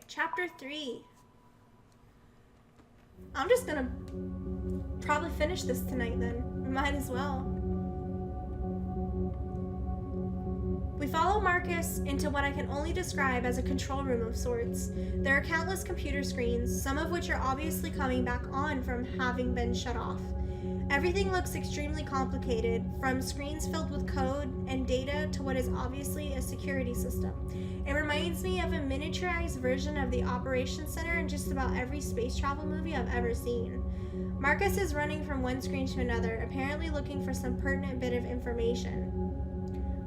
Chapter 3. I'm just gonna probably finish this tonight then. Might as well. We follow Marcus into what I can only describe as a control room of sorts. There are countless computer screens, some of which are obviously coming back on from having been shut off. Everything looks extremely complicated, from screens filled with code and data to what is obviously a security system. It reminds me of a miniaturized version of the Operations Center in just about every space travel movie I've ever seen. Marcus is running from one screen to another, apparently looking for some pertinent bit of information.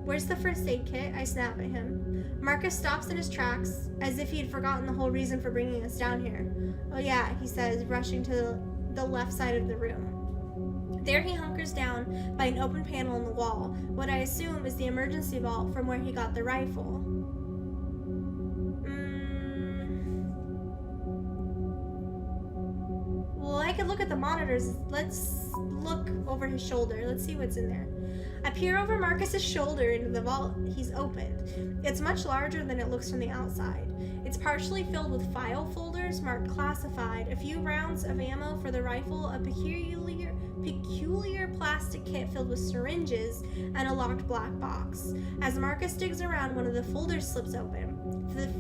Where's the first aid kit? I snap at him. Marcus stops in his tracks, as if he'd forgotten the whole reason for bringing us down here. Oh yeah, he says, rushing to the left side of the room. There he hunkers down by an open panel in the wall, what I assume is the emergency vault from where he got the rifle. Well, I could look at the monitors. Let's look over his shoulder. Let's see what's in there. I peer over Marcus's shoulder into the vault he's opened. It's much larger than it looks from the outside. It's partially filled with file folders marked classified, a few rounds of ammo for the rifle, a peculiar plastic kit filled with syringes, and a locked black box. As Marcus digs around, one of the folders slips open.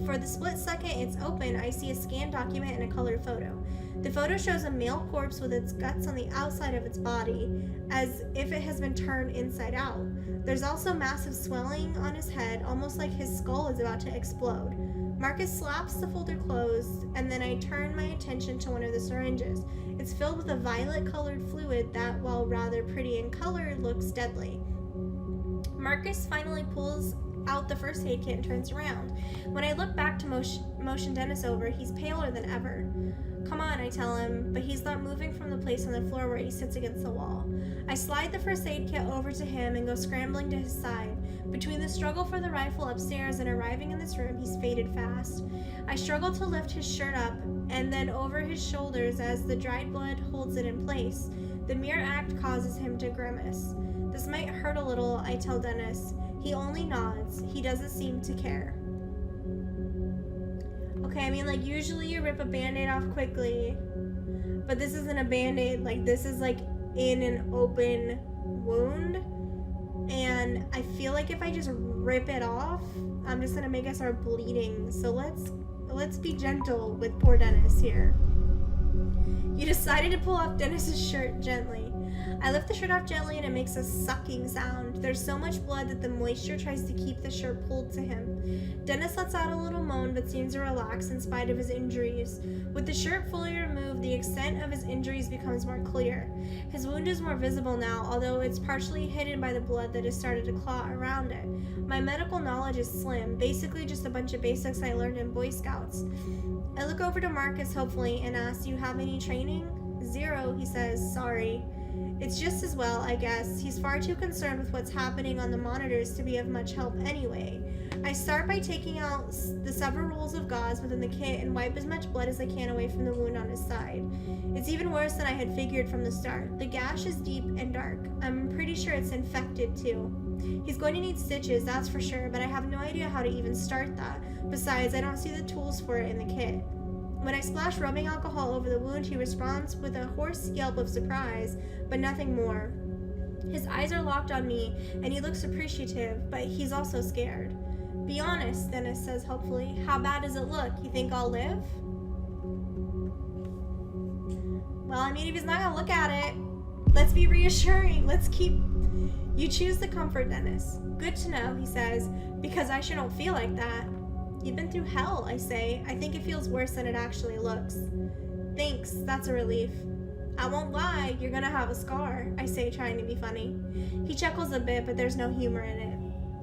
For the split second it's open, I see a scanned document and a colored photo. The photo shows a male corpse with its guts on the outside of its body, as if it has been turned inside out. There's also massive swelling on his head, almost like his skull is about to explode. Marcus slaps the folder closed, and then I turn my attention to one of the syringes. It's filled with a violet-colored fluid that, while rather pretty in color, looks deadly. Marcus finally pulls out the first aid kit and turns around. When I look back to motion Dennis over, he's paler than ever. Come on, I tell him, but he's not moving from the place on the floor where he sits against the wall. I slide the first aid kit over to him and go scrambling to his side. Between the struggle for the rifle upstairs and arriving in this room, he's faded fast. I struggle to lift his shirt up and then over his shoulders as the dried blood holds it in place. The mere act causes him to grimace. This might hurt a little, I tell Dennis. He only nods. He doesn't seem to care. Okay, I mean, like, usually you rip a band-aid off quickly, but this isn't a band-aid. Like, this is, like, in an open wound, and I feel like if I just rip it off, I'm just gonna make it start bleeding. So let's be gentle with poor Dennis here. You decided to pull off Dennis's shirt gently. I lift the shirt off gently and it makes a sucking sound. There's so much blood that the moisture tries to keep the shirt pulled to him. Dennis lets out a little moan but seems to relax in spite of his injuries. With the shirt fully removed, the extent of his injuries becomes more clear. His wound is more visible now, although it's partially hidden by the blood that has started to clot around it. My medical knowledge is slim, basically just a bunch of basics I learned in Boy Scouts. I look over to Marcus hopefully and ask, "Do you have any training?" "Zero," he says. "Sorry." It's just as well, I guess. He's far too concerned with what's happening on the monitors to be of much help anyway. I start by taking out the several rolls of gauze within the kit and wipe as much blood as I can away from the wound on his side. It's even worse than I had figured from the start. The gash is deep and dark. I'm pretty sure it's infected too. He's going to need stitches, that's for sure, but I have no idea how to even start that. Besides, I don't see the tools for it in the kit. When I splash rubbing alcohol over the wound, he responds with a hoarse yelp of surprise, but nothing more. His eyes are locked on me, and he looks appreciative, but he's also scared. "Be honest," Dennis says hopefully. "How bad does it look? You think I'll live?" Well, I mean, if he's not gonna look at it, let's be reassuring. You choose the comfort, Dennis. "Good to know," he says, "because I sure don't feel like that." "You've been through hell," I say. "I think it feels worse than it actually looks." "Thanks, that's a relief." "I won't lie, you're gonna have a scar," I say, trying to be funny. He chuckles a bit, but there's no humor in it.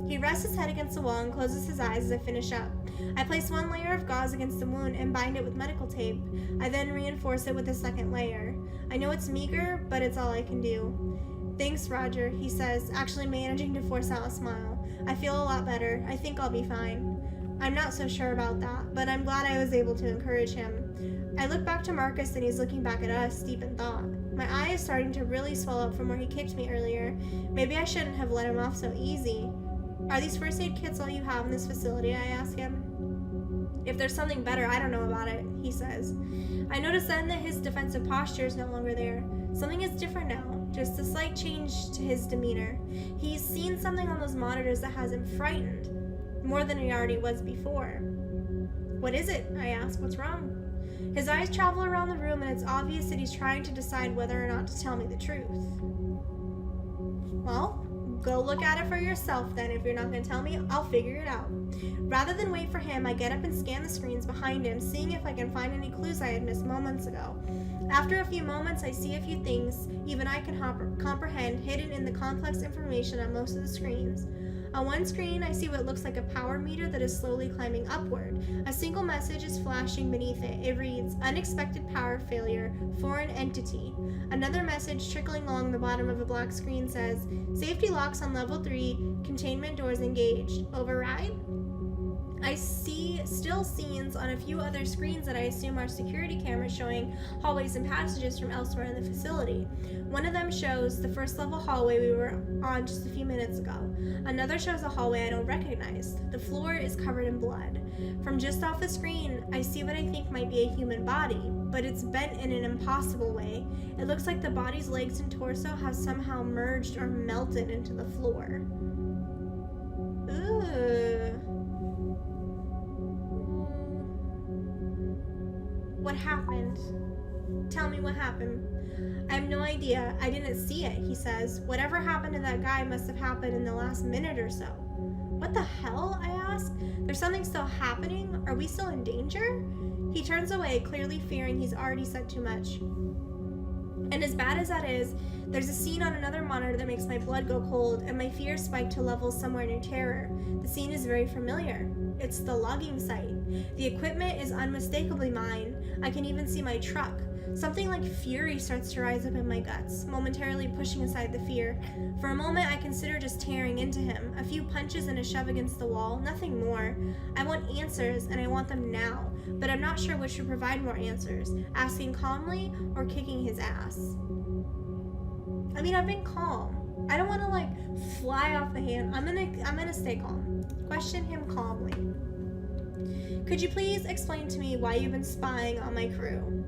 He rests his head against the wall and closes his eyes as I finish up. I place one layer of gauze against the wound and bind it with medical tape. I then reinforce it with a second layer. I know it's meager, but it's all I can do. "Thanks, Roger," he says, actually managing to force out a smile. "I feel a lot better. I think I'll be fine." I'm not so sure about that, but I'm glad I was able to encourage him. I look back to Marcus and he's looking back at us, deep in thought. My eye is starting to really swell up from where he kicked me earlier. Maybe I shouldn't have let him off so easy. "Are these first aid kits all you have in this facility?" I ask him. If there's something better, I don't know about it, he says. I notice then that his defensive posture is no longer there. Something is different now, just a slight change to his demeanor. He's seen something on those monitors that has him frightened, more than he already was before. What is it? I ask. What's wrong? His eyes travel around the room, and it's obvious that he's trying to decide whether or not to tell me the truth. Well, go look at it for yourself then. If you're not going to tell me, I'll figure it out. Rather than wait for him, I get up and scan the screens behind him, seeing if I can find any clues I had missed moments ago. After a few moments, I see a few things even I can comprehend hidden in the complex information on most of the screens. On one screen, I see what looks like a power meter that is slowly climbing upward. A single message is flashing beneath it. It reads, "Unexpected power failure, foreign entity." Another message trickling along the bottom of the black screen says, "Safety locks on level 3, containment doors engaged. Override?" I see still scenes on a few other screens that I assume are security cameras showing hallways and passages from elsewhere in the facility. One of them shows the first level hallway we were on just a few minutes ago. Another shows a hallway I don't recognize. The floor is covered in blood. From just off the screen, I see what I think might be a human body, but it's bent in an impossible way. It looks like the body's legs and torso have somehow merged or melted into the floor. Ugh. What happened? Tell me what happened. I have no idea. I didn't see it, he says. Whatever happened to that guy must have happened in the last minute or so. What the hell? I ask. There's something still happening? Are we still in danger? He turns away, clearly fearing he's already said too much. And as bad as that is, there's a scene on another monitor that makes my blood go cold and my fears spike to levels somewhere near terror. The scene is very familiar. It's the logging site. The equipment is unmistakably mine. I can even see my truck. Something like fury starts to rise up in my guts, momentarily pushing aside the fear. For a moment, I consider just tearing into him. A few punches and a shove against the wall, nothing more. I want answers, and I want them now, but I'm not sure which would provide more answers, asking calmly or kicking his ass. I mean, I've been calm. I don't want to fly off the hand. I'm gonna stay calm. Question him calmly. Could you please explain to me why you've been spying on my crew?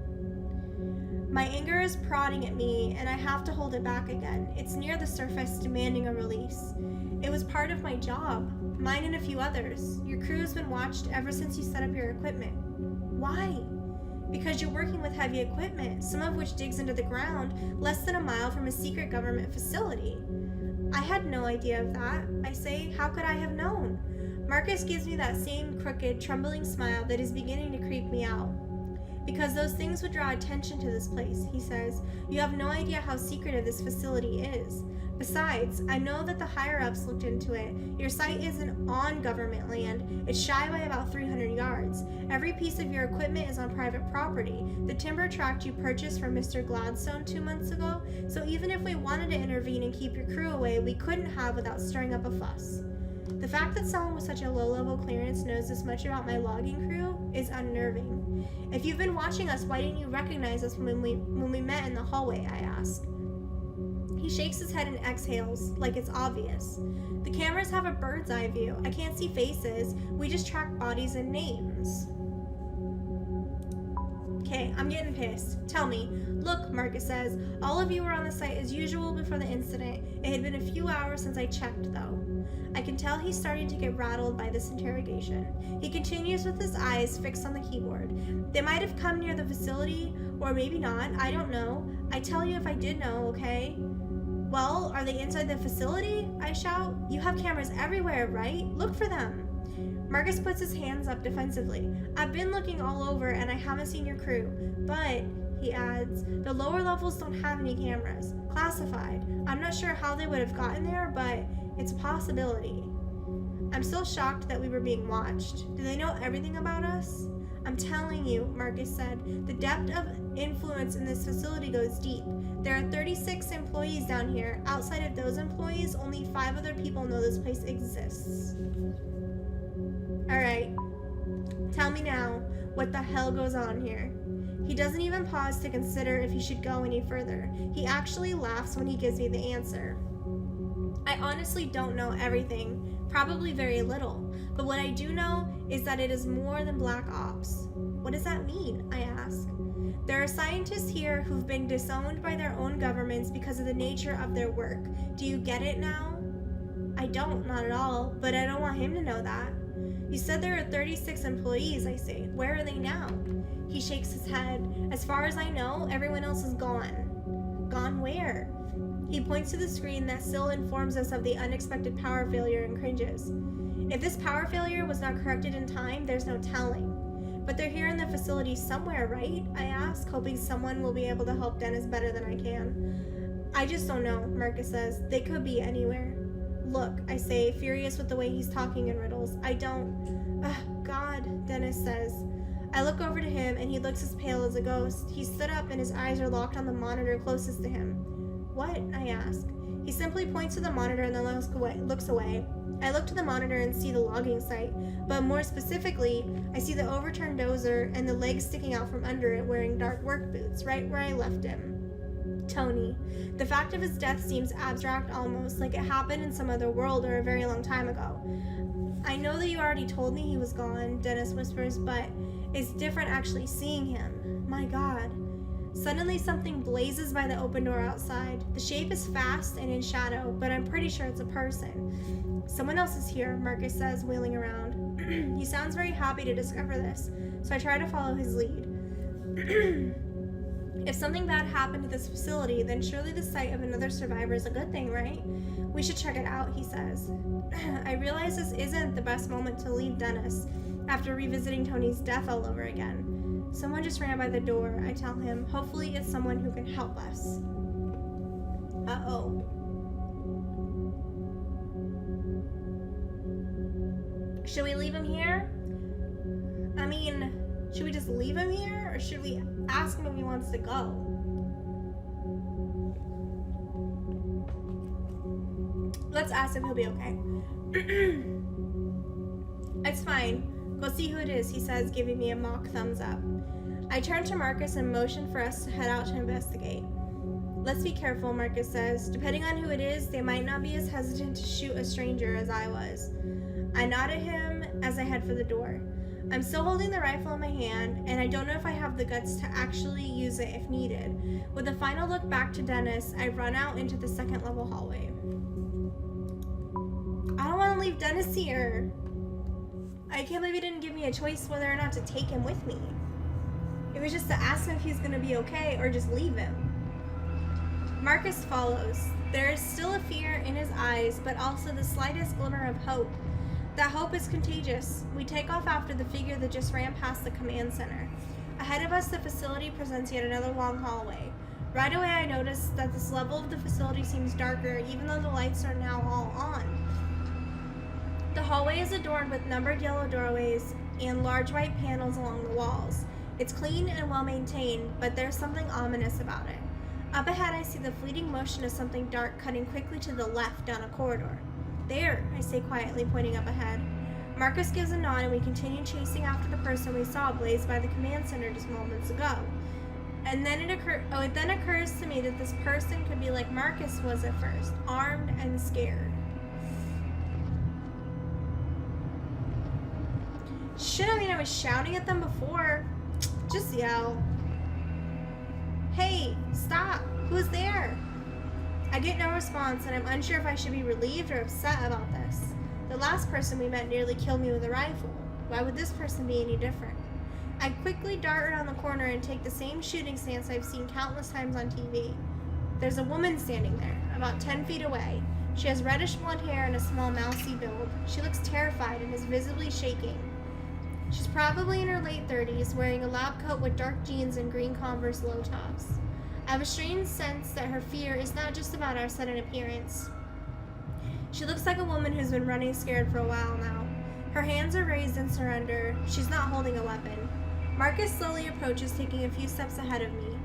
My anger is prodding at me, and I have to hold it back again. It's near the surface, demanding a release. It was part of my job, mine and a few others. Your crew has been watched ever since you set up your equipment. Why? Because you're working with heavy equipment, some of which digs into the ground less than a mile from a secret government facility. I had no idea of that. I say, how could I have known? Marcus gives me that same crooked, trembling smile that is beginning to creep me out. Because those things would draw attention to this place, he says. You have no idea how secretive this facility is. Besides, I know that the higher-ups looked into it. Your site isn't on government land. It's shy by about 300 yards. Every piece of your equipment is on private property. The timber tract you purchased from Mr. Gladstone 2 months ago, so even if we wanted to intervene and keep your crew away, we couldn't have without stirring up a fuss. The fact that someone with such a low-level clearance knows this much about my logging crew is unnerving. If you've been watching us, why didn't you recognize us when we met in the hallway, I ask. He shakes his head and exhales, like it's obvious. The cameras have a bird's eye view. I can't see faces. We just track bodies and names. Okay, I'm getting pissed. Tell me. Look, Marcus says, all of you were on the site as usual before the incident. It had been a few hours since I checked, though. I can tell he's starting to get rattled by this interrogation. He continues with his eyes fixed on the keyboard. They might have come near the facility, or maybe not. I don't know. I'd tell you if I did know, okay? Well, are they inside the facility? I shout. You have cameras everywhere, right? Look for them. Marcus puts his hands up defensively. I've been looking all over and I haven't seen your crew. But, he adds, the lower levels don't have any cameras. Classified. I'm not sure how they would have gotten there, but it's a possibility. I'm still shocked that we were being watched. Do they know everything about us? I'm telling you, Marcus said, the depth of influence in this facility goes deep. There are 36 employees down here. Outside of those employees, only 5 other people know this place exists. Alright, tell me now, what the hell goes on here? He doesn't even pause to consider if he should go any further. He actually laughs when he gives me the answer. I honestly don't know everything, probably very little. But what I do know is that it is more than black ops. What does that mean? I ask. There are scientists here who've been disowned by their own governments because of the nature of their work. Do you get it now? I don't, not at all, but I don't want him to know that. You said there are 36 employees, I say. Where are they now? He shakes his head. As far as I know, everyone else is gone. Gone where? He points to the screen that still informs us of the unexpected power failure and cringes. If this power failure was not corrected in time, there's no telling. But they're here in the facility somewhere, right? I ask, hoping someone will be able to help Dennis better than I can. I just don't know, Marcus says. They could be anywhere. Look, I say, furious with the way he's talking in riddles. I don't... God, Dennis says. I look over to him, and he looks as pale as a ghost. He stood up, and his eyes are locked on the monitor closest to him. What? I ask. He simply points to the monitor and then looks away. I look to the monitor and see the logging site, but more specifically, I see the overturned dozer and the legs sticking out from under it wearing dark work boots, right where I left him. Tony. The fact of his death seems abstract almost, like it happened in some other world or a very long time ago. I know that you already told me he was gone, Dennis whispers, but it's different actually seeing him. My God. Suddenly something blazes by the open door outside. The shape is fast and in shadow, but I'm pretty sure it's a person. Someone else is here, Marcus says, wheeling around. He sounds very happy to discover this, so I try to follow his lead. If something bad happened to this facility, then surely the sight of another survivor is a good thing, right? We should check it out, he says. I realize this isn't the best moment to leave Dennis after revisiting Tony's death all over again. Someone just ran by the door, I tell him. Hopefully it's someone who can help us. Uh-oh. Should we leave him here? I mean, should we just leave him here? Or should we ask him if he wants to go? Let's ask him, he'll be okay. It's fine. Go see who it is, he says, giving me a mock thumbs up. I turn to Marcus and motion for us to head out to investigate. Let's be careful, Marcus says. Depending on who it is, they might not be as hesitant to shoot a stranger as I was. I nod at him as I head for the door. I'm still holding the rifle in my hand, and I don't know if I have the guts to actually use it if needed. With a final look back to Dennis, I run out into the second level hallway. I don't want to leave Dennis here. I can't believe he didn't give me a choice whether or not to take him with me. It was just to ask him if he's going to be okay or just leave him. Marcus follows. There is still a fear in his eyes, but also the slightest glimmer of hope. That hope is contagious. We take off after the figure that just ran past the command center. Ahead of us, the facility presents yet another long hallway. Right away, I notice that this level of the facility seems darker, even though the lights are now all on. The hallway is adorned with numbered yellow doorways and large white panels along the walls. It's clean and well maintained, but there's something ominous about it. Up ahead, I see the fleeting motion of something dark cutting quickly to the left down a corridor. There, I say quietly, pointing up ahead. Marcus gives a nod and we continue chasing after the person we saw blaze by the command center just moments ago. And then it occurs to me that this person could be like Marcus was at first, armed and scared. Shit, I mean, I was shouting at them before. Just yell. Hey, stop. Who's there? I get no response, and I'm unsure if I should be relieved or upset about this. The last person we met nearly killed me with a rifle. Why would this person be any different? I quickly dart around the corner and take the same shooting stance I've seen countless times on TV. There's a woman standing there, about 10 feet away. She has reddish blonde hair and a small mousy build. She looks terrified and is visibly shaking. She's probably in her late 30s, wearing a lab coat with dark jeans and green Converse low tops. I have a strange sense that her fear is not just about our sudden appearance. She looks like a woman who's been running scared for a while now. Her hands are raised in surrender. She's not holding a weapon. Marcus slowly approaches, taking a few steps ahead of me.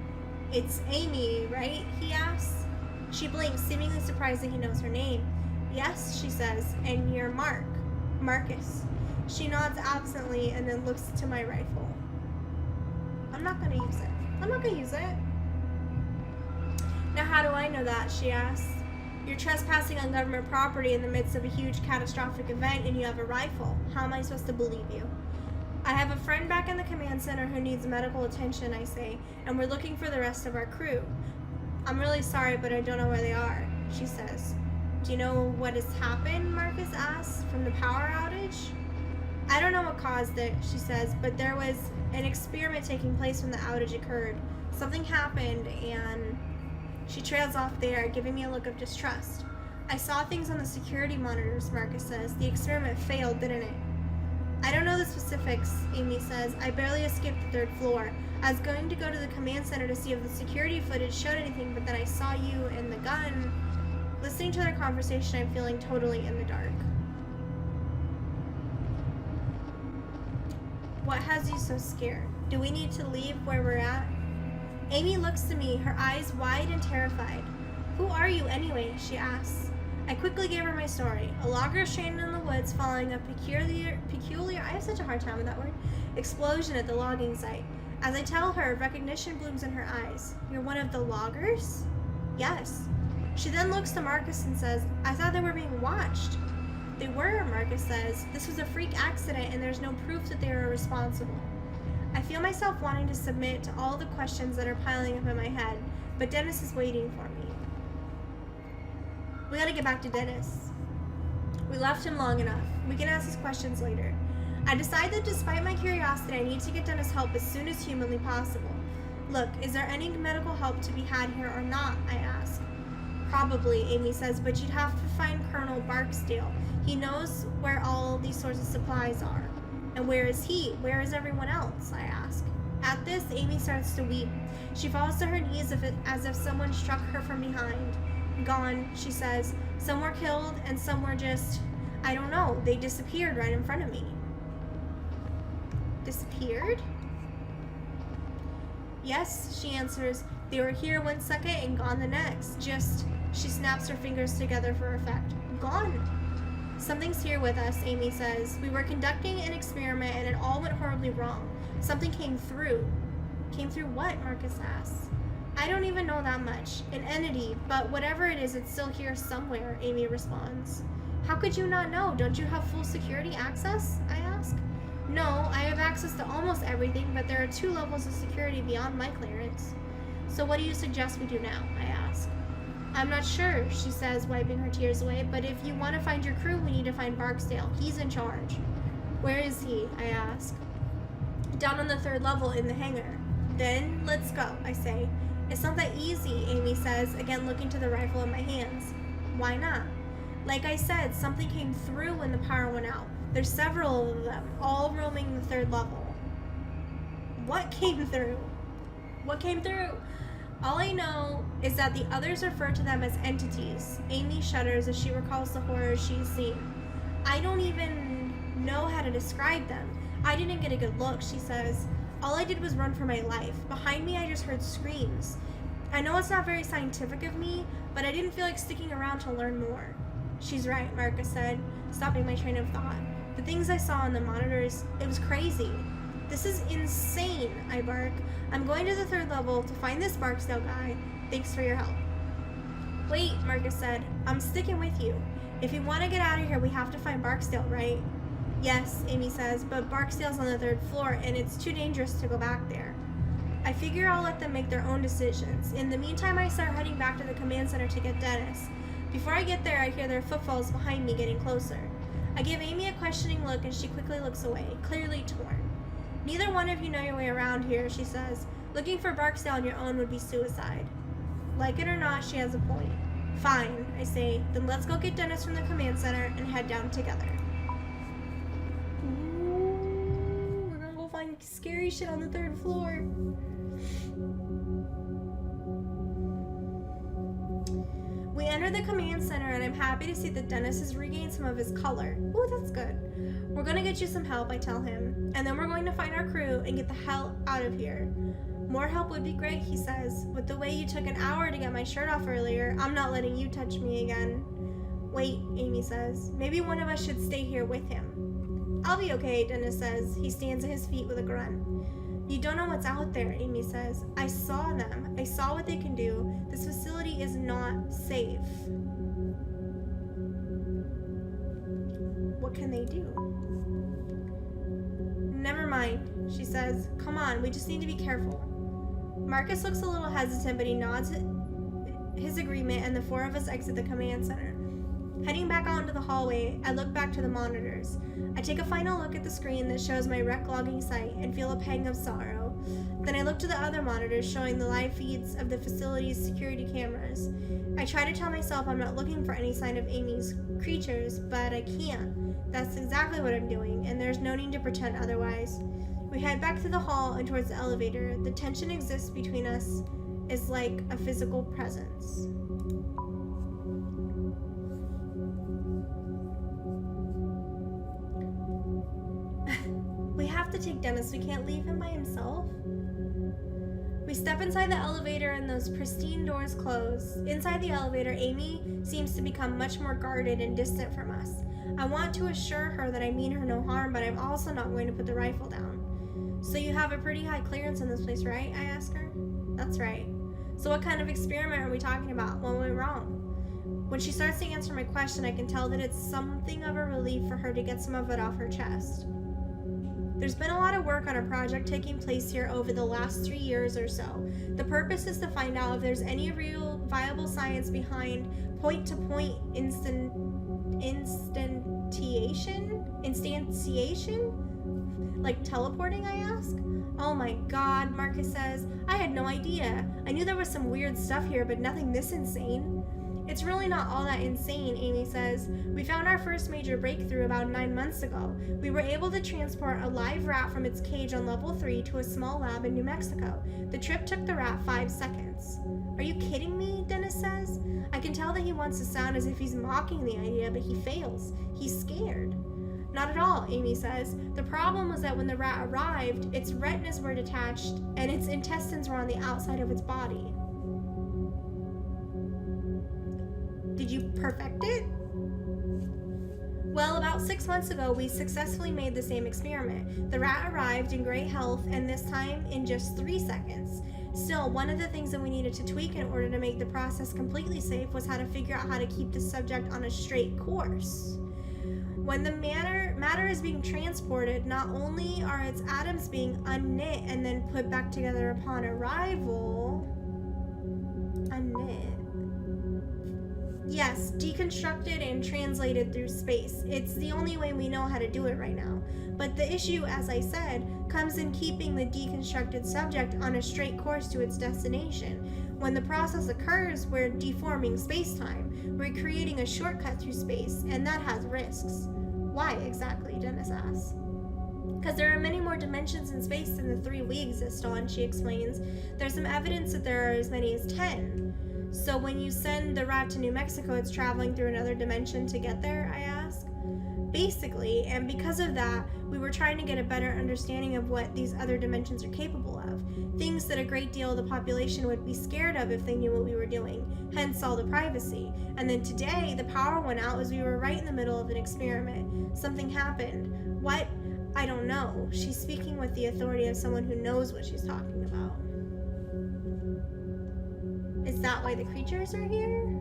It's Amy, right? He asks. She blinks, seemingly surprised that he knows her name. Yes, she says, and you're Marcus. She nods absently and then looks to my rifle. I'm not gonna use it. Now how do I know that? She asks. You're trespassing on government property in the midst of a huge catastrophic event and you have a rifle. How am I supposed to believe you? I have a friend back in the command center who needs medical attention, I say, and we're looking for the rest of our crew. I'm really sorry, but I don't know where they are, she says. Do you know what has happened, Marcus asks, from the power outage? I don't know what caused it, she says, but there was an experiment taking place when the outage occurred. Something happened and... She trails off there, giving me a look of distrust. I saw things on the security monitors, Marcus says. The experiment failed, didn't it? I don't know the specifics, Amy says. I barely escaped the 3rd floor. I was going to go to the command center to see if the security footage showed anything, but then I saw you and the gun. Listening to their conversation, I'm feeling totally in the dark. What has you so scared? Do we need to leave where we're at? Amy looks to me, her eyes wide and terrified. Who are you anyway? She asks. I quickly gave her my story. A logger stranded in the woods following a peculiar, I have such a hard time with that word, explosion at the logging site. As I tell her, recognition blooms in her eyes. You're one of the loggers? Yes. She then looks to Marcus and says, I thought they were being watched. They were, Marcus says. This was a freak accident and there's no proof that they were responsible. I feel myself wanting to submit to all the questions that are piling up in my head, but Dennis is waiting for me. We gotta get back to Dennis. We left him long enough. We can ask his questions later. I decide that despite my curiosity, I need to get Dennis help as soon as humanly possible. Look, is there any medical help to be had here or not? I ask. Probably, Amy says, but you'd have to find Colonel Barksdale. He knows where all these sorts of supplies are. And where is he? Where is everyone else? I ask. At this, Amy starts to weep. She falls to her knees as if someone struck her from behind. Gone, she says. Some were killed and some were just, I don't know, they disappeared right in front of me. Disappeared? Yes, she answers. They were here one second and gone the next. Just, she snaps her fingers together for effect. Gone. Something's here with us, Amy says. We were conducting an experiment and it all went horribly wrong. Something came through. Came through what? Marcus asks. I don't even know that much. An entity, but whatever it is, it's still here somewhere, Amy responds. How could you not know? Don't you have full security access? I ask. No, I have access to almost everything, but there are 2 levels of security beyond my clearance. So what do you suggest we do now? I ask. I'm not sure, she says, wiping her tears away, but if you want to find your crew, we need to find Barksdale. He's in charge. Where is he? I ask. Down on the 3rd level in the hangar. Then, let's go, I say. It's not that easy, Amy says, again looking to the rifle in my hands. Why not? Like I said, something came through when the power went out. There's several of them, all roaming the 3rd level. What came through? What came through? All I know is that the others refer to them as entities. Amy shudders as she recalls the horrors she's seen. I don't even know how to describe them. I didn't get a good look, she says. All I did was run for my life. Behind me, I just heard screams. I know it's not very scientific of me, but I didn't feel like sticking around to learn more. She's right, Marcus said, stopping my train of thought. The things I saw on the monitors, it was crazy. This is insane, I bark. I'm going to the 3rd level to find this Barksdale guy. Thanks for your help. Wait, Marcus said. I'm sticking with you. If you want to get out of here, we have to find Barksdale, right? Yes, Amy says, but Barksdale's on the 3rd floor, and it's too dangerous to go back there. I figure I'll let them make their own decisions. In the meantime, I start heading back to the command center to get Dennis. Before I get there, I hear their footfalls behind me getting closer. I give Amy a questioning look, and she quickly looks away, clearly torn. Neither one of you know your way around here, she says. Looking for Barksdale on your own would be suicide. Like it or not, she has a point. Fine, I say. Then let's go get Dennis from the command center and head down together. Ooh, we're gonna go find scary shit on the 3rd floor. We enter the command center and I'm happy to see that Dennis has regained some of his color. Ooh, that's good. We're gonna get you some help, I tell him. And then we're going to find our crew and get the hell out of here. More help would be great, he says. With the way you took an hour to get my shirt off earlier, I'm not letting you touch me again. Wait, Amy says. Maybe one of us should stay here with him. I'll be okay, Dennis says. He stands at his feet with a grunt. You don't know what's out there, Amy says. I saw them. I saw what they can do. This facility is not safe. what can they do? Never mind, she says. Come on, we just need to be careful. Marcus looks a little hesitant, but he nods his agreement, and the four of us exit the command center. Heading back out into the hallway, I look back to the monitors. I take a final look at the screen that shows my rec logging site and feel a pang of sorrow. Then I look to the other monitors showing the live feeds of the facility's security cameras. I try to tell myself I'm not looking for any sign of Amy's creatures, but I can't. That's exactly what I'm doing, and there's no need to pretend otherwise. We head back to the hall and towards the elevator. The tension exists between us is like a physical presence. We have to take Dennis. We can't leave him by himself. We step inside the elevator and those pristine doors close. Inside the elevator, Amy seems to become much more guarded and distant from us. I want to assure her that I mean her no harm, but I'm also not going to put the rifle down. So you have a pretty high clearance in this place, right? I ask her. That's right. So what kind of experiment are we talking about? What went wrong? When she starts to answer my question, I can tell that it's something of a relief for her to get some of it off her chest. There's been a lot of work on a project taking place here over the last 3 years or so. The purpose is to find out if there's any real viable science behind point-to-point instantiation? Like teleporting, I ask? Oh my god, Marcus says. I had no idea. I knew there was some weird stuff here, but nothing this insane. It's really not all that insane, Amy says. We found our first major breakthrough about 9 months ago. We were able to transport a live rat from its cage on level 3 to a small lab in New Mexico. The trip took the rat 5 seconds. Are you kidding me? Dennis says. I can tell that he wants to sound as if he's mocking the idea, but he fails. He's scared. Not at all, Amy says. The problem was that when the rat arrived, its retinas were detached and its intestines were on the outside of its body. Did you perfect it? Well, about 6 months ago, we successfully made the same experiment. The rat arrived in great health, and this time in just 3 seconds. Still, one of the things that we needed to tweak in order to make the process completely safe was how to figure out how to keep the subject on a straight course. When the matter is being transported, not only are its atoms being unknit and then put back together upon arrival, yes, deconstructed and translated through space. It's the only way we know how to do it right now. But the issue, as I said, comes in keeping the deconstructed subject on a straight course to its destination. When the process occurs, we're deforming space-time. We're creating a shortcut through space, and that has risks. Why exactly? Dennis asks. Because there are many more dimensions in space than the 3 we exist on, she explains. There's some evidence that there are as many as 10. So when you send the rat to New Mexico, it's traveling through another dimension to get there, I ask. Basically, and because of that, we were trying to get a better understanding of what these other dimensions are capable of. Things that a great deal of the population would be scared of if they knew what we were doing, hence all the privacy. And then today, the power went out as we were right in the middle of an experiment. Something happened. What? I don't know. She's speaking with the authority of someone who knows what she's talking about. Is that why the creatures are here?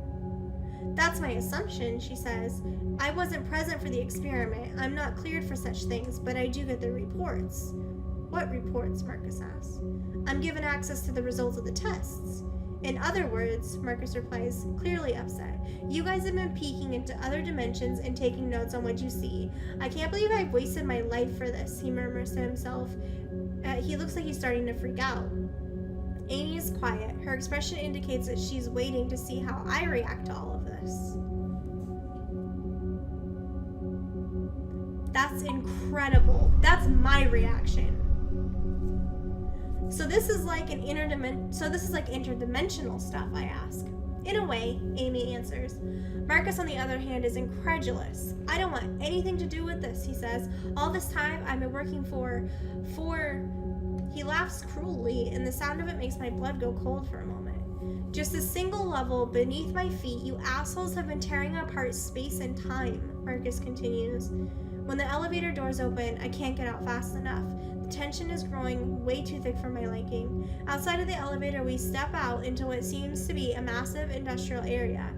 That's my assumption, she says. I wasn't present for the experiment. I'm not cleared for such things, but I do get the reports. What reports? Marcus asks. I'm given access to the results of the tests. In other words, Marcus replies, clearly upset, you guys have been peeking into other dimensions and taking notes on what you see. I can't believe I've wasted my life for this, he murmurs to himself. He looks like he's starting to freak out. Amy is quiet. Her expression indicates that she's waiting to see how I react to all of this. That's incredible. That's my reaction. So this is like interdimensional stuff, I ask. In a way, Amy answers. Marcus, on the other hand, is incredulous. I don't want anything to do with this, he says. All this time I've been working for... He laughs cruelly, and the sound of it makes my blood go cold for a moment. Just a single level beneath my feet, you assholes have been tearing apart space and time, Marcus continues. When the elevator doors open, I can't get out fast enough. The tension is growing way too thick for my liking. Outside of the elevator, we step out into what seems to be a massive industrial area.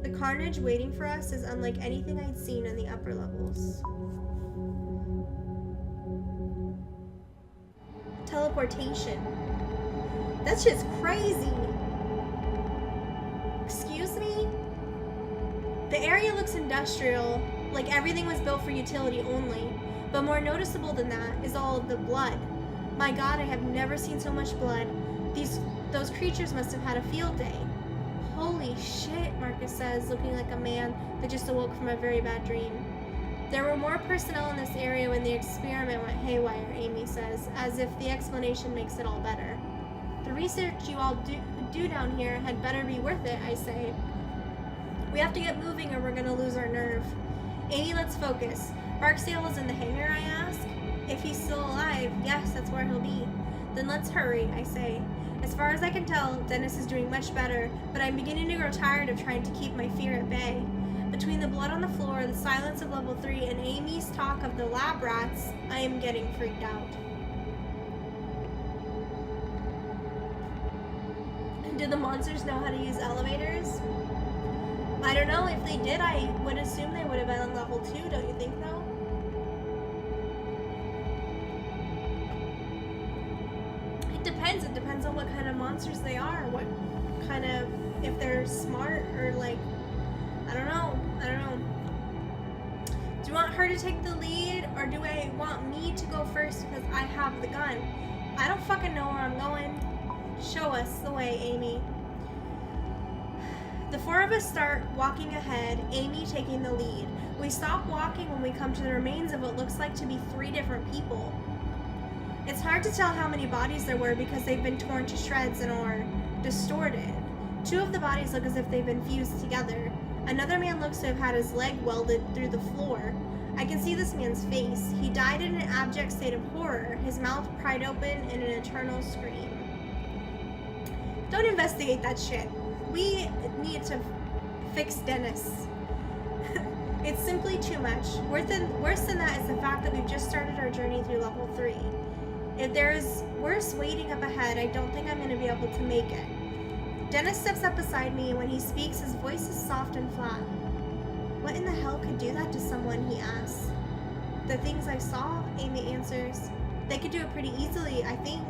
The carnage waiting for us is unlike anything I'd seen in the upper levels. Teleportation. That shit's crazy. Excuse me? The area looks industrial, like everything was built for utility only, but more noticeable than that is all of the blood. My god, I have never seen so much blood. Those creatures must have had a field day. Holy shit, Marcus says, looking like a man that just awoke from a very bad dream. There were more personnel in this area when the experiment went haywire, Amy says, as if the explanation makes it all better. The research you all do down here had better be worth it, I say. We have to get moving or we're gonna lose our nerve. Amy, let's focus. Barksdale is in the hangar, I ask. If he's still alive, yes, that's where he'll be. Then let's hurry, I say. As far as I can tell, Dennis is doing much better, but I'm beginning to grow tired of trying to keep my fear at bay. Between the blood on the floor, the silence of level 3, and Amy's talk of the lab rats, I am getting freaked out. Did the monsters know how to use elevators? I don't know. If they did, I would assume they would have been on level 2, don't you think, though? It depends. It depends on what kind of monsters they are. What kind of, if they're smart or like, I don't know. Do you want her to take the lead or do I want me to go first because I have the gun? I don't fucking know where I'm going. Show us the way, Amy. The four of us start walking ahead, Amy taking the lead. We stop walking when we come to the remains of what looks like to be 3 different people. It's hard to tell how many bodies there were because they've been torn to shreds and or distorted. 2 of the bodies look as if they've been fused together. Another man looks to have had his leg welded through the floor. I can see this man's face. He died in an abject state of horror, his mouth pried open in an eternal scream. Don't investigate that shit. We need to fix Dennis. It's simply too much. Worse than that is the fact that we've just started our journey through level 3. If there's worse waiting up ahead, I don't think I'm going to be able to make it. Dennis steps up beside me, and when he speaks, his voice is soft and flat. What in the hell could do that to someone, he asks. The things I saw, Amy answers. They could do it pretty easily, I think.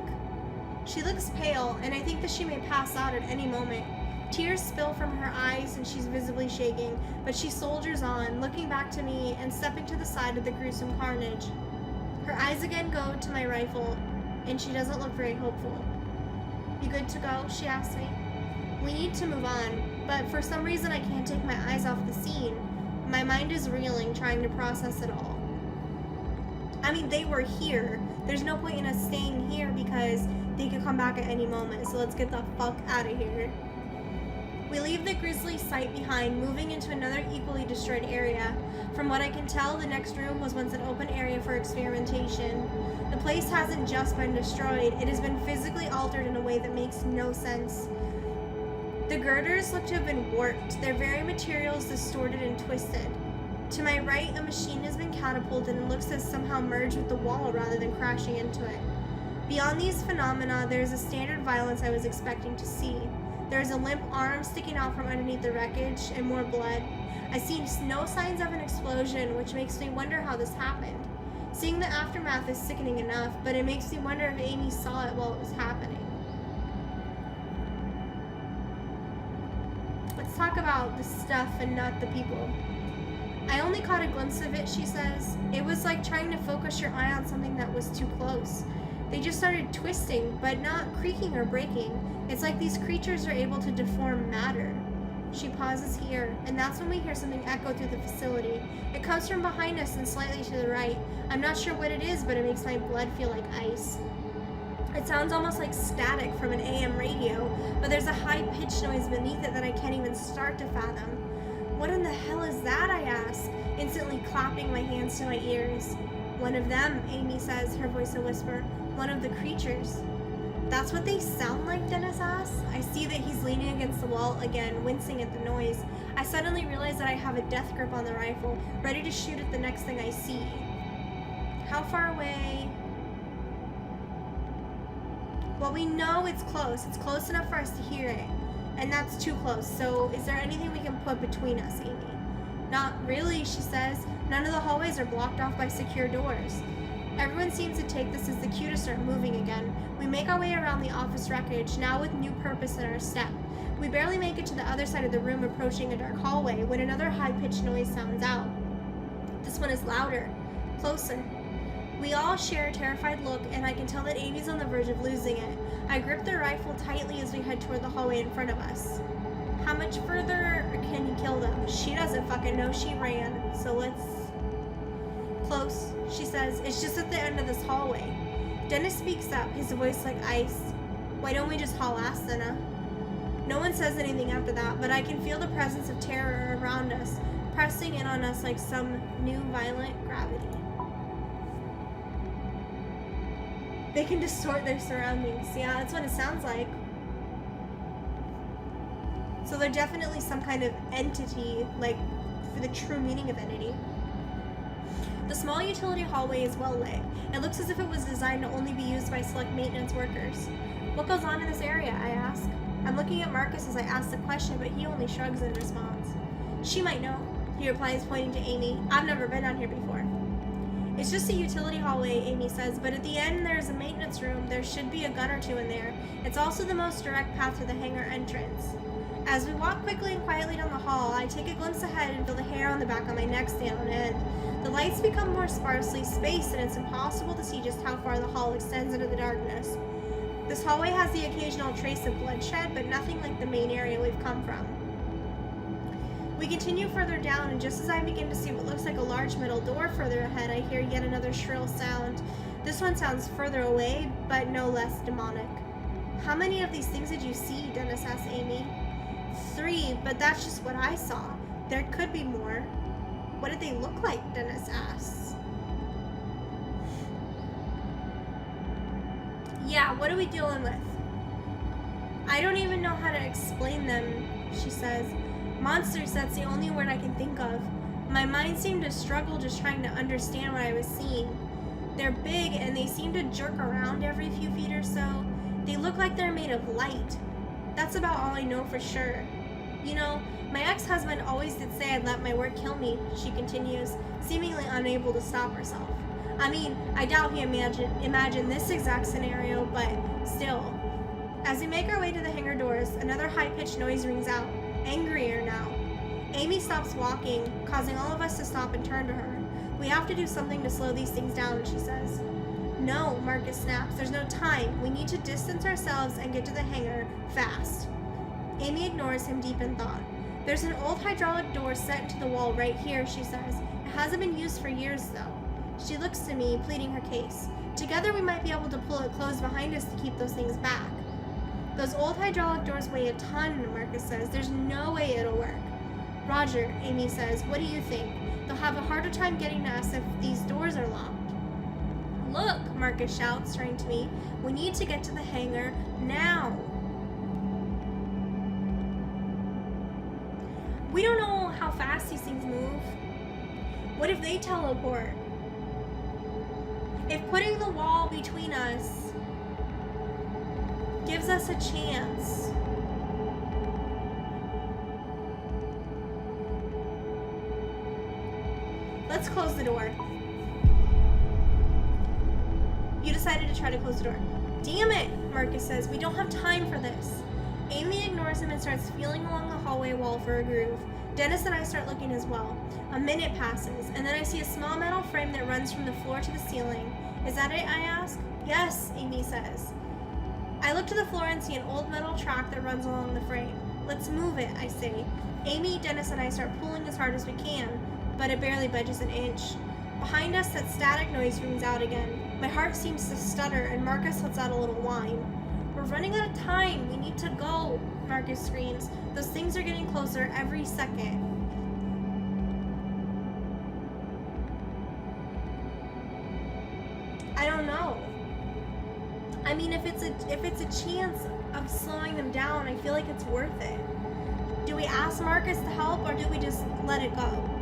She looks pale, and I think that she may pass out at any moment. Tears spill from her eyes, and she's visibly shaking, but she soldiers on, looking back to me and stepping to the side of the gruesome carnage. Her eyes again go to my rifle, and she doesn't look very hopeful. You good to go? She asks me. We need to move on, but for some reason I can't take my eyes off the scene. My mind is reeling, trying to process it all. I mean, they were here. There's no point in us staying here because they could come back at any moment, so let's get the fuck out of here. We leave the grisly sight behind, moving into another equally destroyed area. From what I can tell, the next room was once an open area for experimentation. The place hasn't just been destroyed, it has been physically altered in a way that makes no sense. The girders look to have been warped, their very materials distorted and twisted. To my right, a machine has been catapulted and looks to have somehow merged with the wall rather than crashing into it. Beyond these phenomena, there is a standard violence I was expecting to see. There is a limp arm sticking out from underneath the wreckage, and more blood. I see no signs of an explosion, which makes me wonder how this happened. Seeing the aftermath is sickening enough, but it makes me wonder if Amy saw it while it was happening. Let's talk about the stuff and not the people. I only caught a glimpse of it, she says. It was like trying to focus your eye on something that was too close. They just started twisting, but not creaking or breaking. It's like these creatures are able to deform matter. She pauses here, and that's when we hear something echo through the facility. It comes from behind us and slightly to the right. I'm not sure what it is, but it makes my blood feel like ice. It sounds almost like static from an AM radio, but there's a high-pitched noise beneath it that I can't even start to fathom. What in the hell is that, I ask, instantly clapping my hands to my ears. One of them, Amy says, her voice a whisper. One of the creatures. That's what they sound like, Dennis asks. I see that he's leaning against the wall again, wincing at the noise. I suddenly realize that I have a death grip on the rifle, ready to shoot at the next thing I see. How far away? Well, we know it's close. It's close enough for us to hear it. And that's too close. So is there anything we can put between us, Amy? Not really, she says. None of the hallways are blocked off by secure doors. Everyone seems to take this as the cue to start moving again. We make our way around the office wreckage, now with new purpose in our step. We barely make it to the other side of the room, approaching a dark hallway, when another high-pitched noise sounds out. This one is louder, closer. We all share a terrified look, and I can tell that Amy's on the verge of losing it. I grip the rifle tightly as we head toward the hallway in front of us. How much further can you kill them? She doesn't fucking know. She ran, so let's... Close, she says. It's just at the end of this hallway. Dennis speaks up, his voice like ice. Why don't we just haul ass, then, huh? No one says anything after that, but I can feel the presence of terror around us, pressing in on us like some new violent gravity. They can distort their surroundings. Yeah, that's what it sounds like. So they're definitely some kind of entity, like, for the true meaning of entity. The small utility hallway is well lit. It looks as if it was designed to only be used by select maintenance workers. What goes on in this area, I ask. I'm looking at Marcus as I ask the question, but he only shrugs in response. She might know, he replies, pointing to Amy. I've never been down here before. It's just a utility hallway, Amy says, but at the end there's a maintenance room. There should be a gun or two in there. It's also the most direct path to the hangar entrance. As we walk quickly and quietly down the hall, I take a glimpse ahead and feel the hair on the back of my neck stand on end. The lights become more sparsely spaced, and it's impossible to see just how far the hall extends into the darkness. This hallway has the occasional trace of bloodshed, but nothing like the main area we've come from. We continue further down, and just as I begin to see what looks like a large metal door further ahead, I hear yet another shrill sound. This one sounds further away, but no less demonic. How many of these things did you see? Dennis asks Amy. 3, but that's just what I saw. There could be more. What did they look like? Dennis asks. Yeah, what are we dealing with? I don't even know how to explain them, she says. Monsters, that's the only word I can think of. My mind seemed to struggle just trying to understand what I was seeing. They're big and they seem to jerk around every few feet or so. They look like they're made of light. That's about all I know for sure. You know, my ex-husband always did say I'd let my work kill me, she continues, seemingly unable to stop herself. I mean, I doubt he imagined this exact scenario, but still. As we make our way to the hangar doors, another high-pitched noise rings out, angrier now. Amy stops walking, causing all of us to stop and turn to her. We have to do something to slow these things down, she says. No, Marcus snaps. There's no time. We need to distance ourselves and get to the hangar fast. Amy ignores him deep in thought. There's an old hydraulic door set into the wall right here, she says. It hasn't been used for years, though. She looks to me, pleading her case. Together we might be able to pull it closed behind us to keep those things back. Those old hydraulic doors weigh a ton, Marcus says. There's no way it'll work. Roger, Amy says. What do you think? They'll have a harder time getting to us if these doors are locked. Look, Marcus shouts, turning to me. We need to get to the hangar now. We don't know how fast these things move. What if they teleport? If putting the wall between us gives us a chance. Let's close the door. You decided to try to close the door. Damn it, Marcus says. We don't have time for this. Amy ignores him and starts feeling along the hallway wall for a groove. Dennis and I start looking as well. A minute passes, and then I see a small metal frame that runs from the floor to the ceiling. Is that it? I ask. Yes, Amy says. I look to the floor and see an old metal track that runs along the frame. Let's move it, I say. Amy, Dennis, and I start pulling as hard as we can, but it barely budges an inch. Behind us, that static noise rings out again. My heart seems to stutter, and Marcus lets out a little whine. We're running out of time. We need to go, Marcus screams. Those things are getting closer every second. I don't know. I mean, if it's a chance of slowing them down, I feel like it's worth it. Do we ask Marcus to help, or do we just let it go?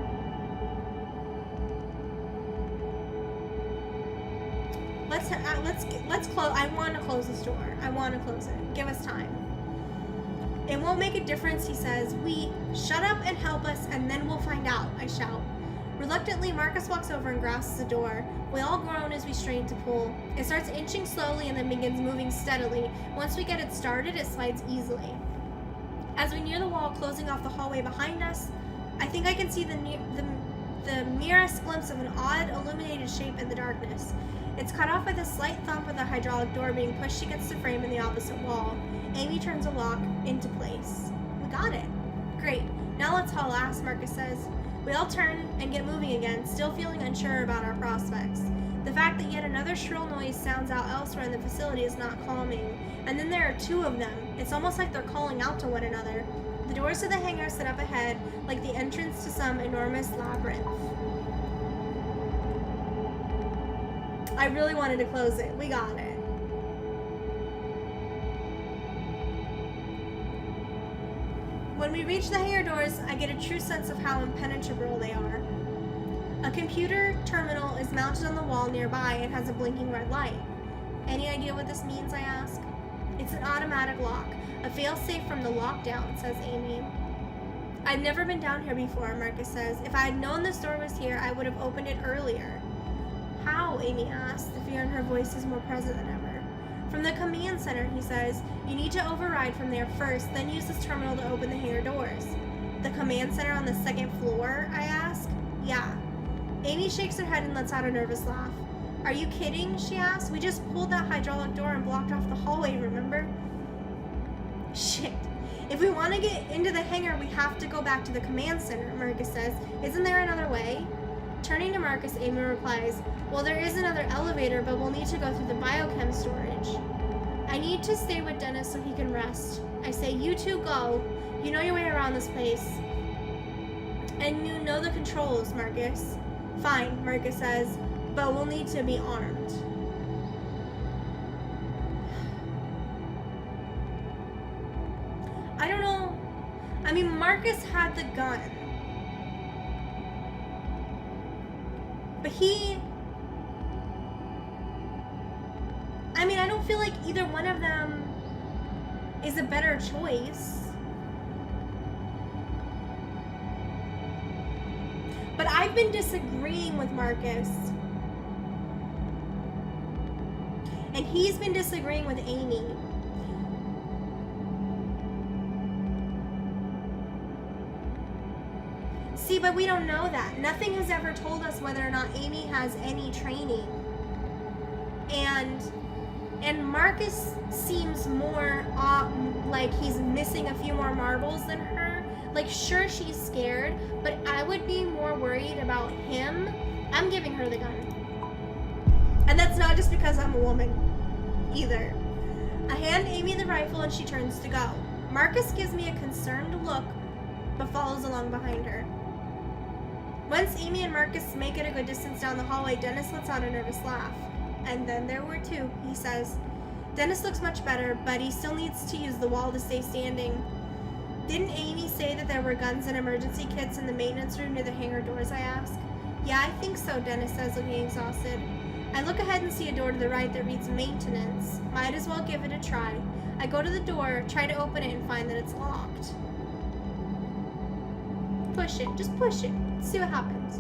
Let's close. I want to close this door. I want to close it. Give us time. It won't make a difference, he says. Shut up and help us, and then we'll find out, I shout. Reluctantly, Marcus walks over and grasps the door. We all groan as we strain to pull. It starts inching slowly and then begins moving steadily. Once we get it started, it slides easily. As we near the wall, closing off the hallway behind us, I think I can see the merest glimpse of an odd, illuminated shape in the darkness. It's cut off by the slight thump of the hydraulic door being pushed against the frame in the opposite wall. Amy turns a lock into place. We got it. Great. Now let's haul ass, Marcus says. We all turn and get moving again, still feeling unsure about our prospects. The fact that yet another shrill noise sounds out elsewhere in the facility is not calming. And then there are two of them. It's almost like they're calling out to one another. The doors to the hangar sit up ahead, like the entrance to some enormous labyrinth. I really wanted to close it. We got it. When we reach the hangar doors, I get a true sense of how impenetrable they are. A computer terminal is mounted on the wall nearby and has a blinking red light. Any idea what this means, I ask? It's an automatic lock, a failsafe from the lockdown, says Amy. I've never been down here before, Marcus says. If I had known this door was here, I would have opened it earlier. How? Amy asks. The fear in her voice is more present than ever. From the command center, he says. You need to override from there first, then use this terminal to open the hangar doors. The command center on the second floor, I ask. Yeah. Amy shakes her head and lets out a nervous laugh. Are you kidding? She asks. We just pulled that hydraulic door and blocked off the hallway, remember? Shit. If we want to get into the hangar, we have to go back to the command center, Marcus says. Isn't there another way? Turning to Marcus, Amy replies, well, there is another elevator, but we'll need to go through the biochem storage. I need to stay with Dennis so he can rest. I say, you two go. You know your way around this place. And you know the controls, Marcus. Fine, Marcus says, but we'll need to be armed. I don't know. I mean, Marcus had the gun. But I don't feel like either one of them is a better choice. But I've been disagreeing with Marcus. And he's been disagreeing with Amy. See, but we don't know that. Nothing has ever told us whether or not Amy has any training. And Marcus seems more like he's missing a few more marbles than her. Like, sure, she's scared, but I would be more worried about him. I'm giving her the gun. And that's not just because I'm a woman, either. I hand Amy the rifle and she turns to go. Marcus gives me a concerned look, but follows along behind her. Once Amy and Marcus make it a good distance down the hallway, Dennis lets out a nervous laugh. And then there were two, he says. Dennis looks much better, but he still needs to use the wall to stay standing. Didn't Amy say that there were guns and emergency kits in the maintenance room near the hangar doors, I ask? Yeah, I think so, Dennis says, looking exhausted. I look ahead and see a door to the right that reads maintenance. Might as well give it a try. I go to the door, try to open it, and find that it's locked. Push it, just push it. See what happens.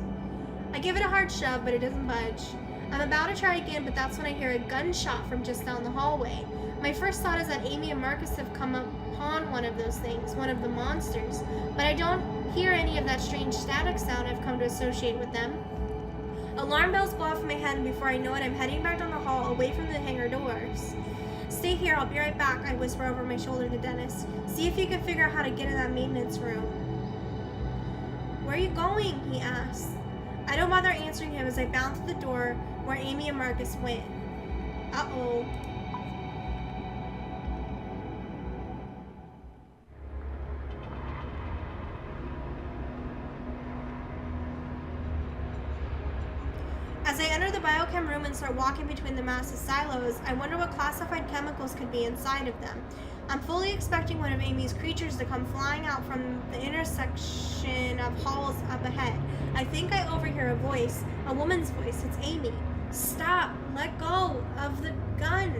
I give it a hard shove, but it doesn't budge. I'm about to try again, but that's when I hear a gunshot from just down the hallway. My first thought is that Amy and Marcus have come upon one of those things, one of the monsters, but I don't hear any of that strange static sound I've come to associate with them. Alarm bells go off in my head, and before I know it, I'm heading back down the hall, away from the hangar doors. Stay here, I'll be right back, I whisper over my shoulder to Dennis. See if you can figure out how to get in that maintenance room. Where are you going? He asks. I don't bother answering him as I bounce to the door where Amy and Marcus went. Uh-oh. As I enter the biochem room and start walking between the massive silos, I wonder what classified chemicals could be inside of them. I'm fully expecting one of Amy's creatures to come flying out from the intersection of halls up ahead. I think I overhear a voice, a woman's voice. It's Amy. Stop! Let go of the gun!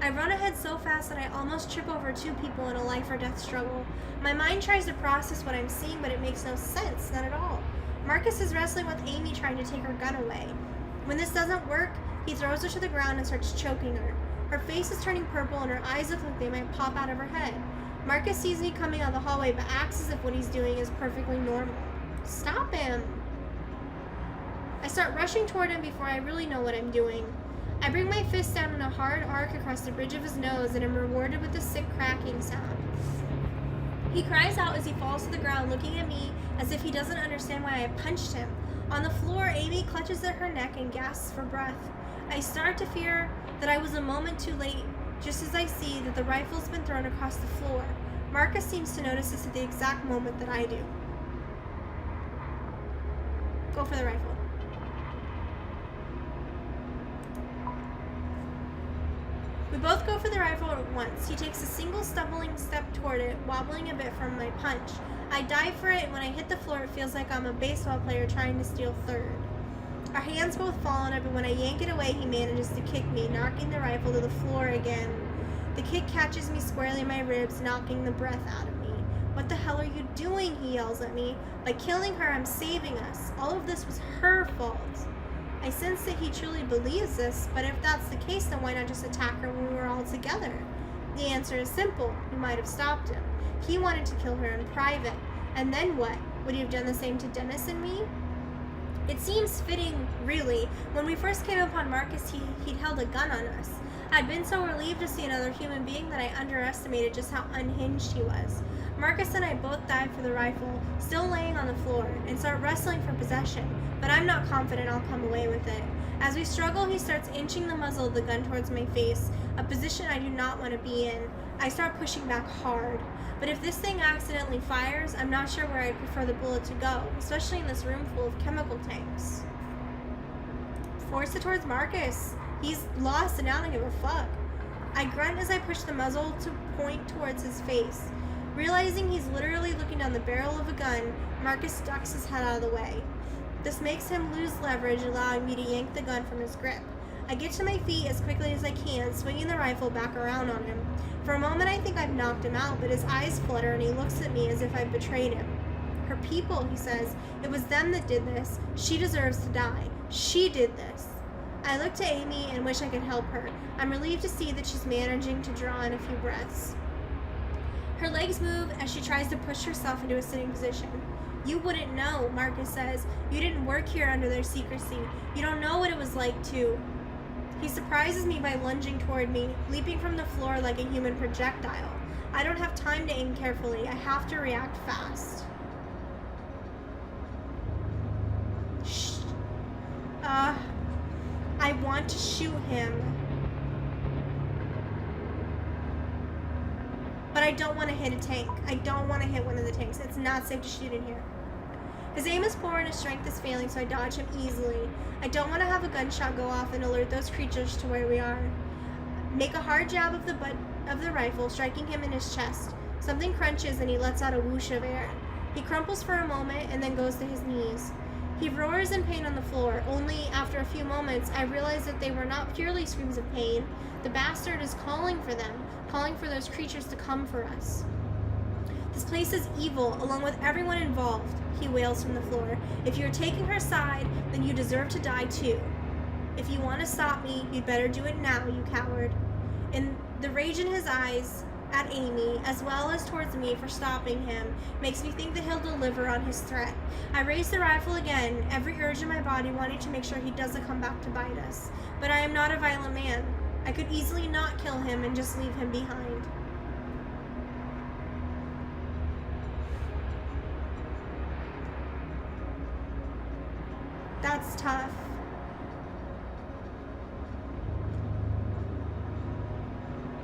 I run ahead so fast that I almost trip over 2 people in a life or death struggle. My mind tries to process what I'm seeing, but it makes no sense, not at all. Marcus is wrestling with Amy, trying to take her gun away. When this doesn't work, he throws her to the ground and starts choking her. Her face is turning purple and her eyes look like they might pop out of her head. Marcus sees me coming out the hallway, but acts as if what he's doing is perfectly normal. Stop him! I start rushing toward him before I really know what I'm doing. I bring my fist down in a hard arc across the bridge of his nose and am rewarded with a sick cracking sound. He cries out as he falls to the ground, looking at me as if he doesn't understand why I punched him. On the floor, Amy clutches at her neck and gasps for breath. I start to fear that I was a moment too late, just as I see that the rifle's been thrown across the floor. Marcus seems to notice this at the exact moment that I do. Go for the rifle. We both go for the rifle at once. He takes a single stumbling step toward it, wobbling a bit from my punch. I dive for it, and when I hit the floor, it feels like I'm a baseball player trying to steal third. Our hands both fall on it, but when I yank it away, he manages to kick me, knocking the rifle to the floor again. The kick catches me squarely in my ribs, knocking the breath out of me. What the hell are you doing? He yells at me. By killing her, I'm saving us. All of this was her fault. I sense that he truly believes this, but if that's the case, then why not just attack her when we were all together? The answer is simple. We might have stopped him. He wanted to kill her in private. And then what? Would he have done the same to Dennis and me? It seems fitting, really. When we first came upon Marcus, he'd held a gun on us. I'd been so relieved to see another human being that I underestimated just how unhinged he was. Marcus and I both dive for the rifle, still laying on the floor, and start wrestling for possession, but I'm not confident I'll come away with it. As we struggle, he starts inching the muzzle of the gun towards my face, a position I do not want to be in. I start pushing back hard. But if this thing accidentally fires, I'm not sure where I'd prefer the bullet to go, especially in this room full of chemical tanks. Force it towards Marcus. He's lost and I don't give a fuck. I grunt as I push the muzzle to point towards his face. Realizing he's literally looking down the barrel of a gun, Marcus ducks his head out of the way. This makes him lose leverage, allowing me to yank the gun from his grip. I get to my feet as quickly as I can, swinging the rifle back around on him. For a moment I think I've knocked him out, but his eyes flutter and he looks at me as if I've betrayed him. Her people, he says. It was them that did this. She deserves to die. She did this. I look to Amy and wish I could help her. I'm relieved to see that she's managing to draw in a few breaths. Her legs move as she tries to push herself into a sitting position. You wouldn't know, Marcus says. You didn't work here under their secrecy. You don't know what it was like to. He surprises me by lunging toward me, leaping from the floor like a human projectile. I don't have time to aim carefully. I have to react fast. Shh. I want to shoot him. But I don't want to hit a tank. I don't want to hit one of the tanks. It's not safe to shoot in here. His aim is poor and his strength is failing, so I dodge him easily. I don't want to have a gunshot go off and alert those creatures to where we are. Make a hard jab of the butt of the rifle, striking him in his chest. Something crunches and he lets out a whoosh of air. He crumples for a moment and then goes to his knees. He roars in pain on the floor. Only after a few moments, I realize that they were not purely screams of pain. The bastard is calling for them, calling for those creatures to come for us. This place is evil, along with everyone involved, he wails from the floor. If you're taking her side, then you deserve to die too. If you want to stop me, you'd better do it now, you coward. And the rage in his eyes at Amy, as well as towards me for stopping him, makes me think that he'll deliver on his threat. I raise the rifle again, every urge in my body wanting to make sure he doesn't come back to bite us. But I am not a violent man. I could easily not kill him and just leave him behind. That's tough.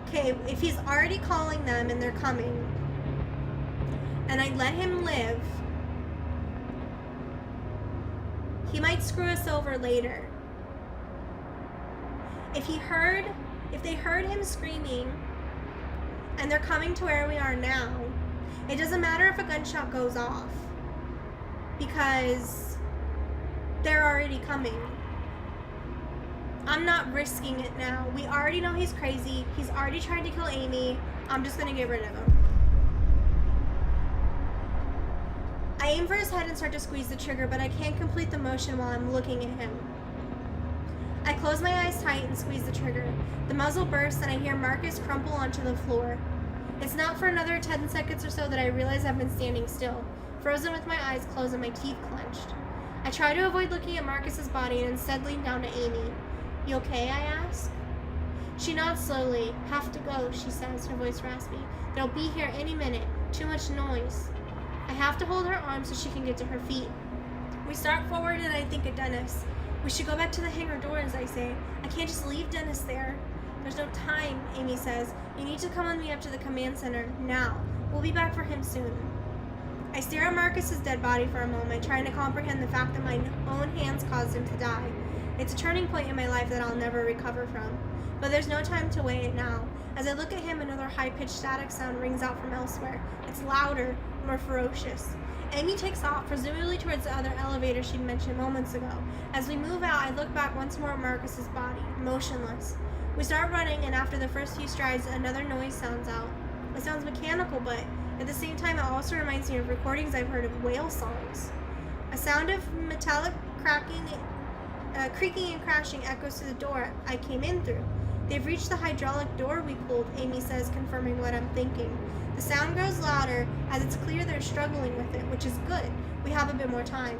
Okay, if he's already calling them and they're coming, and I let him live, he might screw us over later. If they heard him screaming, and they're coming to where we are now, it doesn't matter if a gunshot goes off, because they're already coming. I'm not risking it now. We already know he's crazy. He's already tried to kill Amy. I'm just gonna get rid of him. I aim for his head and start to squeeze the trigger, but I can't complete the motion while I'm looking at him. I close my eyes tight and squeeze the trigger. The muzzle bursts and I hear Marcus crumple onto the floor. It's not for another 10 seconds or so that I realize I've been standing still, frozen with my eyes closed and my teeth clenched. I try to avoid looking at Marcus's body and instead lean down to Amy. You okay? I ask. She nods slowly. Have to go, she says, her voice raspy. They'll be here any minute. Too much noise. I have to hold her arm so she can get to her feet. We start forward and I think of Dennis. We should go back to the hangar doors, I say. I can't just leave Dennis there. There's no time, Amy says. You need to come with me up to the command center, now. We'll be back for him soon. I stare at Marcus's dead body for a moment, trying to comprehend the fact that my own hands caused him to die. It's a turning point in my life that I'll never recover from. But there's no time to weigh it now. As I look at him, another high-pitched static sound rings out from elsewhere. It's louder, more ferocious. Amy takes off, presumably towards the other elevator she'd mentioned moments ago. As we move out, I look back once more at Marcus's body, motionless. We start running, and after the first few strides, another noise sounds out. It sounds mechanical, but at the same time, it also reminds me of recordings I've heard of whale songs. A sound of metallic creaking and crashing echoes to the door I came in through. They've reached the hydraulic door we pulled, Amy says, confirming what I'm thinking. The sound grows louder as it's clear they're struggling with it, which is good. We have a bit more time.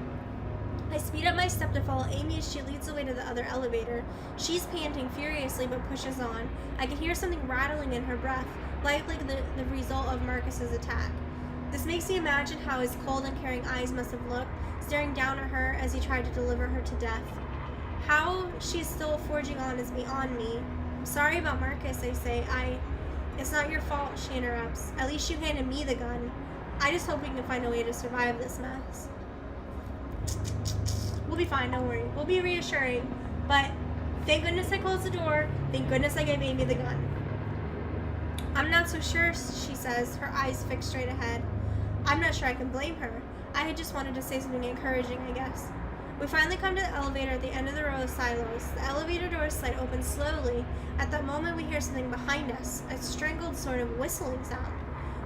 I speed up my step to follow Amy as she leads the way to the other elevator. She's panting furiously but pushes on. I can hear something rattling in her breath, likely the result of Marcus's attack. This makes me imagine how his cold and caring eyes must have looked, staring down at her as he tried to deliver her to death. How she's still forging on is beyond me. I'm sorry about Marcus, I say. It's not your fault, she interrupts. At least you handed me the gun. I just hope we can find a way to survive this mess. We'll be fine, don't worry. We'll be reassuring. But thank goodness I closed the door. Thank goodness I gave Amy the gun. I'm not so sure, she says, her eyes fixed straight ahead. I'm not sure I can blame her. I had just wanted to say something encouraging, I guess. We finally come to the elevator at the end of the row of silos. The elevator doors slide open slowly. At that moment, we hear something behind us, a strangled sort of whistling sound.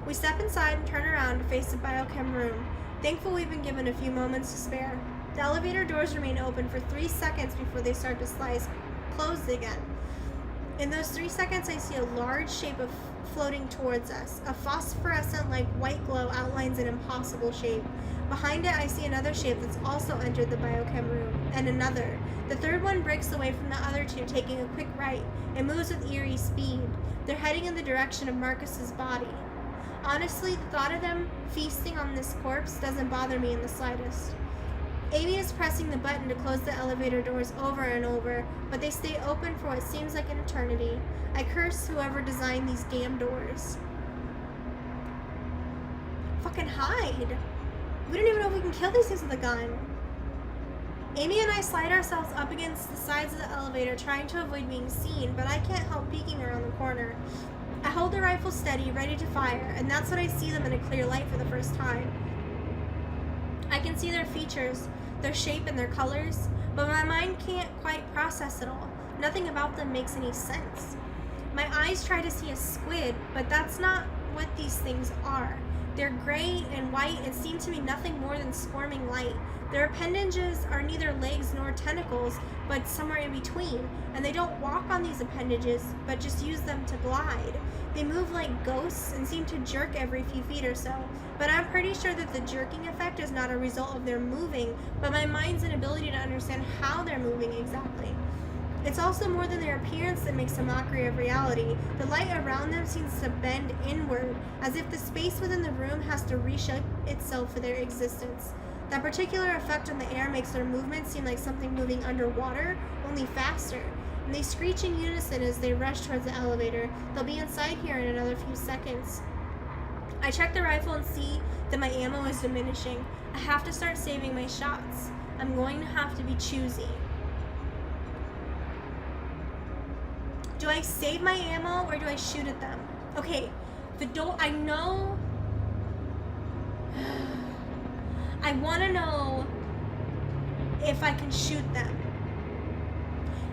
We step inside and turn around to face the biochem room. Thankful we've been given a few moments to spare. The elevator doors remain open for 3 seconds before they start to slide closed again. In those 3 seconds, I see a large shape floating towards us. A phosphorescent-like white glow outlines an impossible shape. Behind it, I see another shape that's also entered the biochem room, and another. The third one breaks away from the other two, taking a quick right. It moves with eerie speed. They're heading in the direction of Marcus's body. Honestly, the thought of them feasting on this corpse doesn't bother me in the slightest. Amy is pressing the button to close the elevator doors over and over, but they stay open for what seems like an eternity. I curse whoever designed these damn doors. Fucking hide! We don't even know if we can kill these things with a gun. Amy and I slide ourselves up against the sides of the elevator, trying to avoid being seen, but I can't help peeking around the corner. I hold the rifle steady, ready to fire, and that's when I see them in a clear light for the first time. I can see their features, their shape and their colors, but my mind can't quite process it all. Nothing about them makes any sense. My eyes try to see a squid, but that's not what these things are. They're gray and white and seem to be nothing more than squirming light. Their appendages are neither legs nor tentacles, but somewhere in between, and they don't walk on these appendages, but just use them to glide. They move like ghosts and seem to jerk every few feet or so, but I'm pretty sure that the jerking effect is not a result of their moving, but my mind's inability to understand how they're moving exactly. It's also more than their appearance that makes a mockery of reality. The light around them seems to bend inward, as if the space within the room has to reshape itself for their existence. That particular effect on the air makes their movement seem like something moving underwater, only faster. And they screech in unison as they rush towards the elevator. They'll be inside here in another few seconds. I check the rifle and see that my ammo is diminishing. I have to start saving my shots. I'm going to have to be choosy. Do I save my ammo or do I shoot at them? Okay, the door, I know. I want to know if I can shoot them.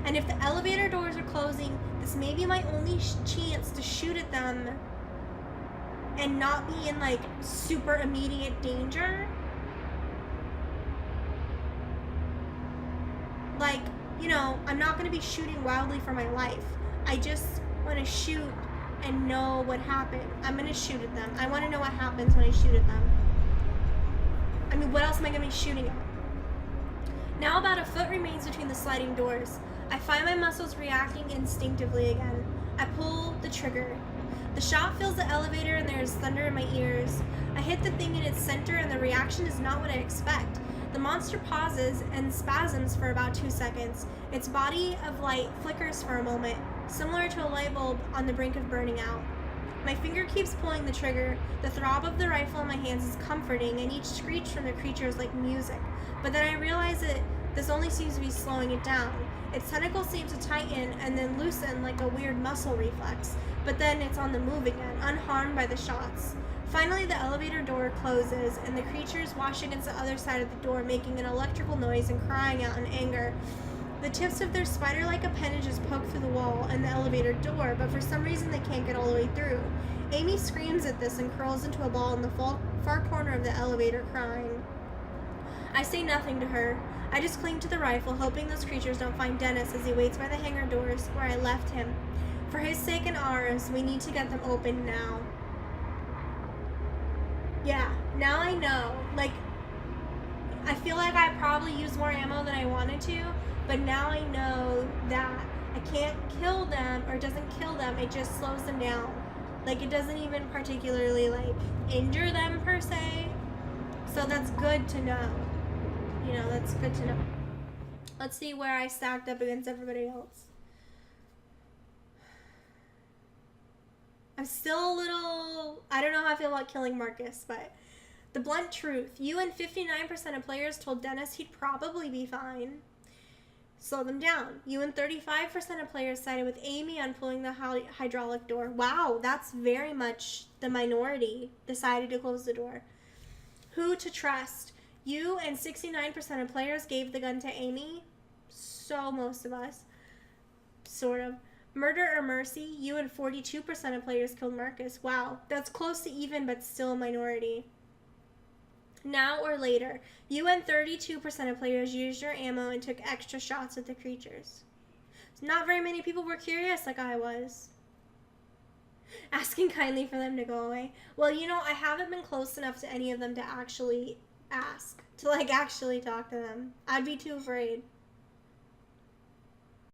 And if the elevator doors are closing, this may be my only chance to shoot at them and not be in like super immediate danger. Like, you know, I'm not going to be shooting wildly for my life. I just want to shoot and know what happened. I'm going to shoot at them. I want to know what happens when I shoot at them. I mean, what else am I going to be shooting at? Now about a foot remains between the sliding doors. I find my muscles reacting instinctively again. I pull the trigger. The shot fills the elevator and there is thunder in my ears. I hit the thing in its center and the reaction is not what I expect. The monster pauses and spasms for about 2 seconds. Its body of light flickers for a moment, similar to a light bulb on the brink of burning out. My finger keeps pulling the trigger. The throb of the rifle in my hands is comforting, and each screech from the creature is like music. But then I realize that this only seems to be slowing it down. Its tentacles seem to tighten and then loosen like a weird muscle reflex. But then it's on the move again, unharmed by the shots. Finally, the elevator door closes, and the creatures wash against the other side of the door, making an electrical noise and crying out in anger. The tips of their spider-like appendages poke through the wall and the elevator door, but for some reason they can't get all the way through. Amy screams at this and curls into a ball in the far corner of the elevator, crying. I say nothing to her. I just cling to the rifle, hoping those creatures don't find Dennis as he waits by the hangar doors where I left him. For his sake and ours, we need to get them open now. Yeah, now I know. Like, I feel like I probably used more ammo than I wanted to, but now I know that I can't kill them, or it doesn't kill them, it just slows them down. Like, it doesn't even particularly, like, injure them per se. So that's good to know. You know, that's good to know. Let's see where I stacked up against everybody else. I'm still a little, I don't know how I feel about killing Marcus, but the blunt truth, you and 59% of players told Dennis he'd probably be fine. Slow them down. You and 35% of players sided with Amy on pulling the hydraulic door. Wow, that's very much the minority decided to close the door. Who to trust? You and 69% of players gave the gun to Amy. So most of us. Sort of. Murder or mercy? You and 42% of players killed Marcus. Wow, that's close to even, but still a minority. Now or later? You and 32% of players used your ammo and took extra shots at the creatures. Not very many people were curious like I was. Asking kindly for them to go away. Well, you know, I haven't been close enough to any of them to actually ask. To, like, actually talk to them. I'd be too afraid.